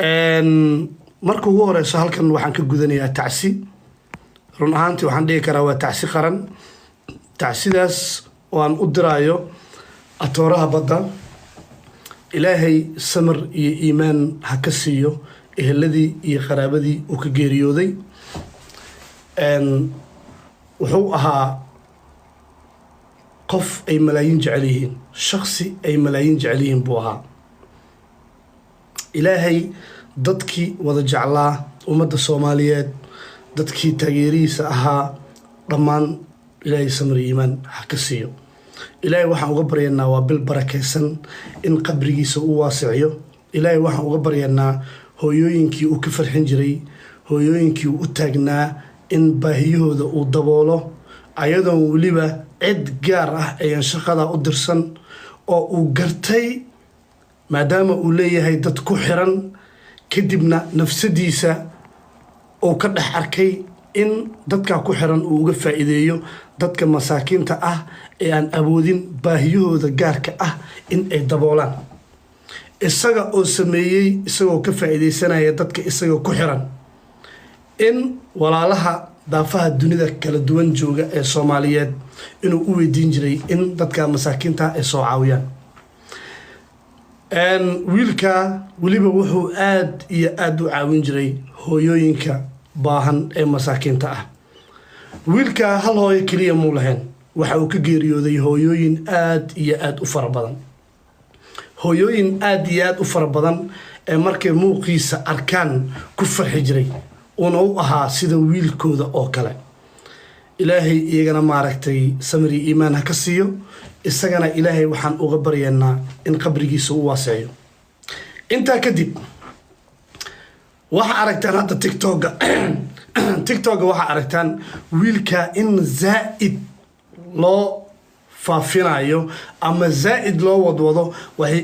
marka ugu horeyso halkan waxaan ka gudanayaa tacsi run ahaantii waxaan dhihi karaa waa tacsi qaran tacsidaas oo aan u diraayo atooraha badda ilaahay samir iyo iimaan ha ka siiyo eheladii iyo qaraabadii uu ka geeriyooday wuxuu ahaa qof ay malaayiin jecel yihiin shakhsi ay malaayiin jecel yihiin buu ahaa ilaahay dadkii wada jeclaa ummadda Soomaaliyeed dadkii taageerihiisa ahaa dhammaan ilaahay samir iyo iimaan ha ka siiyo ilaahay waxaan uga baryaynaa waa bil barakeysan in qabrigiisa uu waasiciyo ilaahay waxaan uga baryaynaa hooyooyinkii uu ka farxin jiray hooyooyinkii uu u taagnaa in baahiyahooda uu daboolo ayadoon weliba cid gaar ah ayaan shaqada u dirsan oo uu gartay maadaama uu leeyahay dad ku xiran kadibna nafsadiisa uu ka dhex arkay in dadka ku xiran uu uga faa'iideeyo dadka masaakiinta ah ee aan awoodin baahiyahooda gaarka ah in ay daboolaan isaga oo sameeyay isagoo ka faa'iideysanaya dadka isaga ku xiran in walaalaha daafaha dunida kala duwan jooga ee Soomaaliyeed inuu u weydiin jiray in dadka masaakiinta ay soo caawiyaan wiilka waliba wuxuu aad iyo aad u caawin jiray hooyooyinka baahan ee masaakiinta ah wiilka hal hooyo kaliya muu lahayn waxa uu ka geeriyooday hooyooyin aad iyo aad u fara badan hooyooyin aad iyo aad u fara badan ee markay muuqiisa arkaan ku farxi jiray una u ahaa sida wiilkooda oo kale ilaahay iyagana maaragtay samir iyo iimaan ha ka siiyo isagana ilaahay waxaan uga baryaynaa in qabrigiisa uu waasiciyo intaa kadib waxa aragtaan hadda TikTok waxa aragtaan wiilka in zaid loo faafinayo ama zaid loo wadwado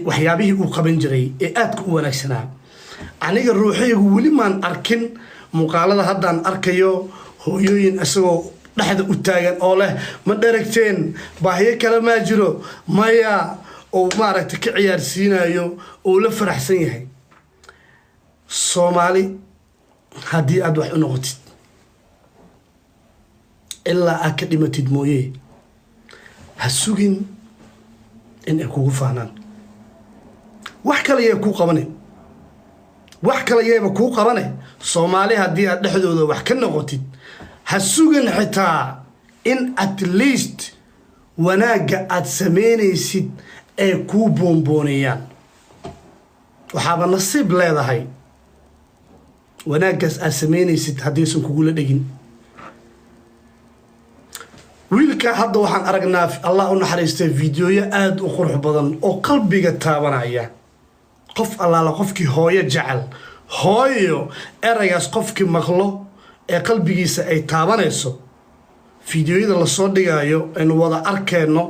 waxyaabihii uu qaban jiray ee aadka u wanaagsanaa aniga ruuxaygu weli maan arkin muuqaalada haddaan arkayo hooyooyin isagoo dhexda u taagan oo leh ma dharagteen baahiyo kale ma jiro maya oo maaragtay ka ciyaarsiinayo oo la faraxsan yahay Soomaali haddii aad wax u noqotid ilaa aad ka dhimatid mooye ha sugin in ay kugu faanaan wax kale yay kuu qabane wax kale yayba kuu qabane Soomaali haddii aad dhexdooda wax ka noqotid ha sugin xitaa in at least wanaaga aad sameynaysid ay kuu boonboonayaan waxaaba nasiib leedahay wanaagaas aad sameynaysid haddaysan kugula dhegin wiilka hadda waxaan aragnaa Allah u naxariistay fiidiyoyo aad u qurux badan oo qalbiga taabanaya qof allaala qofkii hooyo jecel hooyo eraygaas qofkii maqlo ee qalbigiisa ay taabanayso fiidiyoyada la soo dhigayo aynu wada arkeenno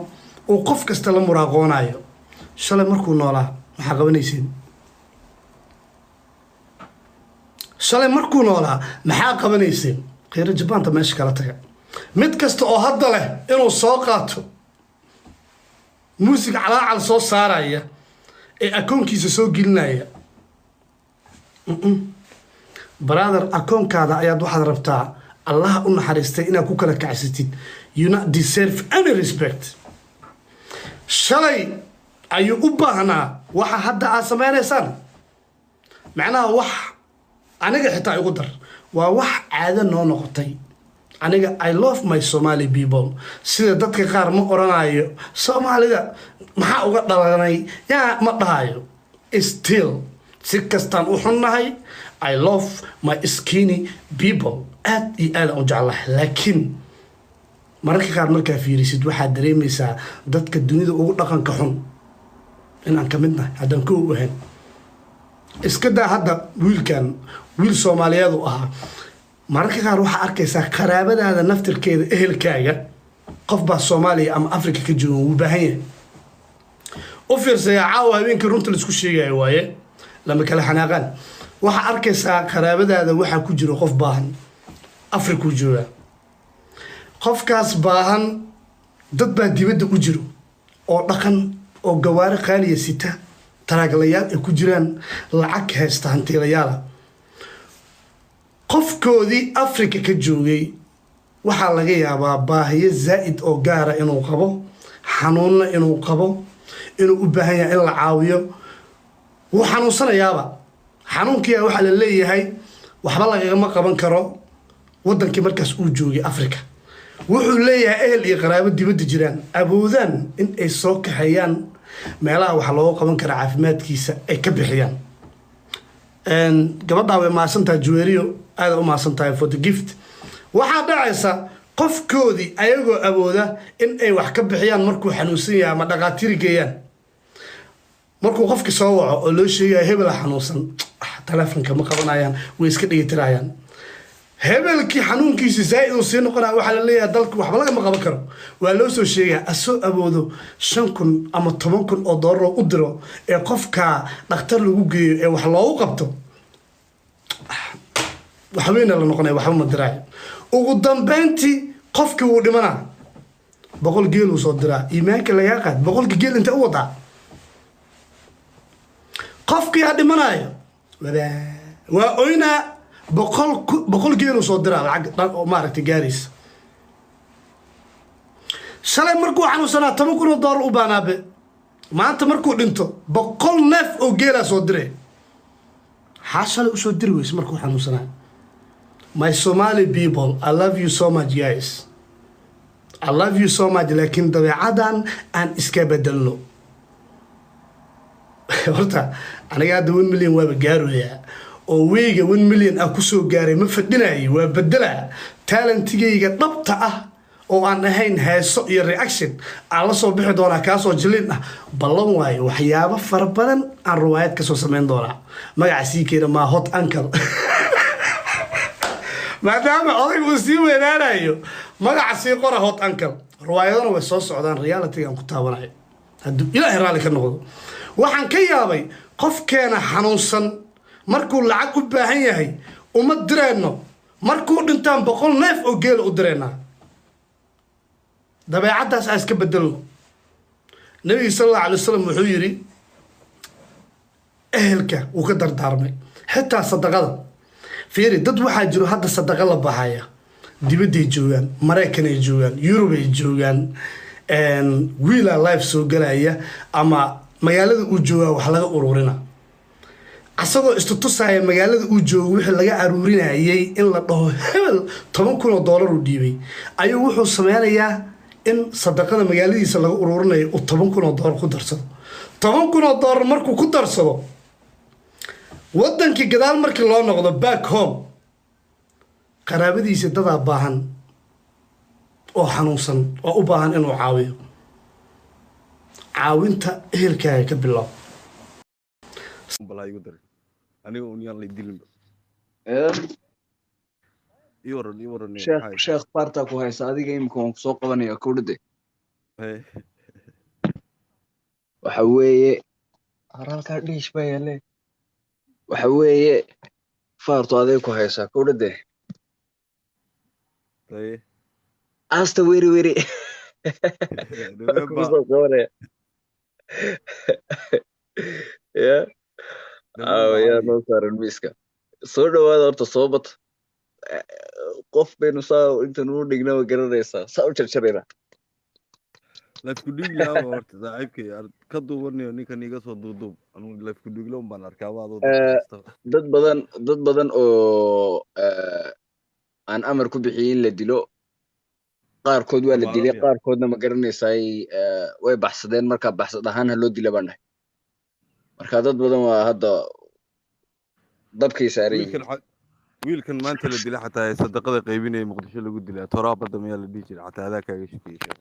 oo qof kasta la muraaqoonayo shalay markuu noolaa maxaa qabanaysiin shalay markuu noolaa maxaa qabanaysiin khayr jabaanta meesha kala taga mid kasta oo hadda leh inuu soo qaato muusig calaacal soo saaraya ee akoonkiisa soo gelinaya brother akoonkaada ayaad waxaad rabtaa Allah u naxariistay inaad ku kala kacsatid you not deserve any respect shalay ayuu u baahnaa waxa hadda aad sameynaysaan macnaha wax aniga xitaa igu dar waa wax caado noo noqotay aniga I love my Somali people sida dadka qaar ma oranayo Soomaalida maxaa uga dhalanay yaa ma dhahayo still si kastaan u xunnahay I love my skinny people aad iyo aad u jeclahay laakiin mararka qaar markaa fiirisid waxaad dareemaysaa dadka dunida ugu dhaqanka xun inaan ka midnahay haddaan ku ogayn iska daa hadda wiil Soomaaliyeed u ahaa mararka qaar waxaa arkaysaa qaraabadaada naftirkeeda ehelkaaga qof baa Soomaaliya ama Afrika ka jooga u baahan yahay u fiirsaya caawa habeenkii runta la isku sheegayo waaye lama kala xanaaqan waxa arkaysaa qaraabadaada waxa ku jiro qof baahan Afrika jooga qofkaas baahan dad baa dibadda u jiro oo dhaqan oo gawaari qaaliya sita taraaglayaal ay ku jiraan lacag haysta hantiilayaala qofkoodii Afrika ka joogay waxaa laga yaabaa baahiyo zaa'id oo gaara inuu qabo xanuunna inuu qabo inuu u baahan yahay in la caawiyo wuu xanuunsanayaaba xanuunkiyaa waxaa la leeyahay waxba lagagama qaban karo waddankii markaas uu joogay Afrika wuxuu leeyahay ehel iyo qaraabo dibadda jiraan awoodaan in ay soo kaxeeyaan meelaha wax looga qaban kara caafimaadkiisa ay ka bixiyaan gabadhaa way maasantahay Juweeriyo aad u maasantahay for the gift waxaa dhacaysa qofkoodii ayagoo awooda in ay wax ka bixiyaan markuu xanuunsan yahay ama dhaqaatiir geeyaan markuu qofkii soo waco oo loo sheegay hebel xanuunsan telefoonka ma qabanayaan way iska dhigitirayaan hebelkii xanuunkiisa zaa'id uu sii noqonaa waxa la leeyahay dalka waxba laga qaban karo waa loo soo sheegay asoo awoodo 5,000 ama 10,000 oo dollar u diro ee qofka dhakhtar lagu geeyo ee wax loogu qabto waxweyn la noqonay waxba ma diray ugu dambeyntii qofkii uu dhimana 100 geel uu soo diraa iimaanka laga qaad 100 geel inta u wadaa qofkii ha dhimanayo waa oyna 100 geel uu soo diraa lacag oo maaragtay gaaris shalay markuu xanuunsanaa 10,000 dollar u baanaabe maanta markuu dhinto 100 neef oo geela soo diray xaashalay u soo diri weys markuu xanuunsanaa my Somali people I love you so much guys I love you so much laakiin dabeecadan aan iska bedelno horta aniga hadda 1 million waaba gaarooyaa oo weega 1 million ah ku soo gaaray ma fadhinayo waa bedela talentigayga dhabta ah oo aan ahayn heeso iyo reaction aan la soo bixi doonaa kaasoo jilin ah ballan waayo waxyaabo fara badan aan riwaayad ka soo sameyn doonaa magacaasii keena ma hot uncle maadaama oday uu sii weynaanayo magacaasii qora hot uncle riwaayadana way soo socdaan reality aan ku taabanayo hadduu ilaahay raali ka noqdo waxaan ka yaabay qofkeena xanuunsan markuu lacag u baahan yahay uma direeno markuu dhintaan 100 neef oo geel u direena dabeecadaas iska bedelno nabi sallallahu alayhi wasallam wuxuu yiri ehelka uu ka dardaarmay xitaa sadaqada fiiri dad waxaa jiro hadda sadaqa la baxaya dibadda joogan Mareykan ay joogan Europe ay joogan wiila life soo galaya ama magaalada uu jooga wax laga ururina asagoo istutusaya magaalada uu joogo wixii laga aruurinayay in la dhaho hebel 10,000 dollar u dhiibay ayuu wuxuu sameeyaa in sadaqada magaaladiisa laga ururinayo 10,000 dollar ku darsado 10,000 dollar markuu ku darsado wadankii gadaal markii loo noqdo back home qaraabadiisa dad baahan oo xanuunsan oo u baahan inuu caawiyo caawinta ehelkaaga ka bilow balaa igu daray aniga uun yaan la dilin iwaran sheekh parta ku haysa adiga imika waan kusoo qabanaya kowdhade waxa weeye haralkaa dhiish baa yaale waxa weeye faarto aday ku haysaa kowdhade asta weri kusoo qabanaya ya yaa noo saaran miiska soo dhawaada horta soo bata qof baynu saa intan u dhignaba garanaysaa saa u jarjarayna laifku dhiglaaba horta saaxiibkay ka duubanayo ninkan iga soo duuduub anu laifku dhiglo baan arkaa waadoo dad badan oo aan amar ku bixiyay in la dilo qaarkood waa la dilay qaarkoodna ma garanaysaay way baxsadeen markaa baxsad ahaan ha loo dila baan dhahay marka dad badan waa hadda dabkay saaray wiilkan maanta la dilay xataa sadaqada qaybinay Muqdisho lagu dilay toraa badda ma la dhigi jiray xataa adaa kaaga shaqeeyay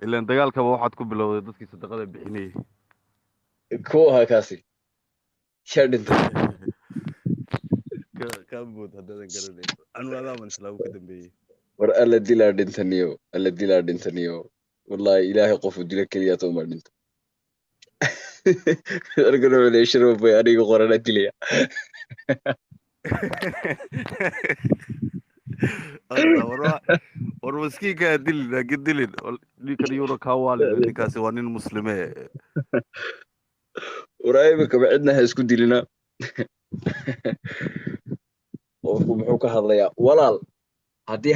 ilaan dagaalka waxaad ku bilowday dadkii sadaqada bixinayay kuwa kaasi shadinta ka bood hadadan garanayso anu adaaman islaamu ka dambeeyay war alla dilaa dhintaniyo wallahi ilaahay qofu dila kaliya tooma dhinto argano wala shiro bay aniga qorana dilaya war maskiinka dilin laakiin dilin ninkan yuuna kaa waalin ninkaasi waa nin muslime waraayba kaba cidna ha isku dilina qofku muxuu ka hadlayaa walaal haddii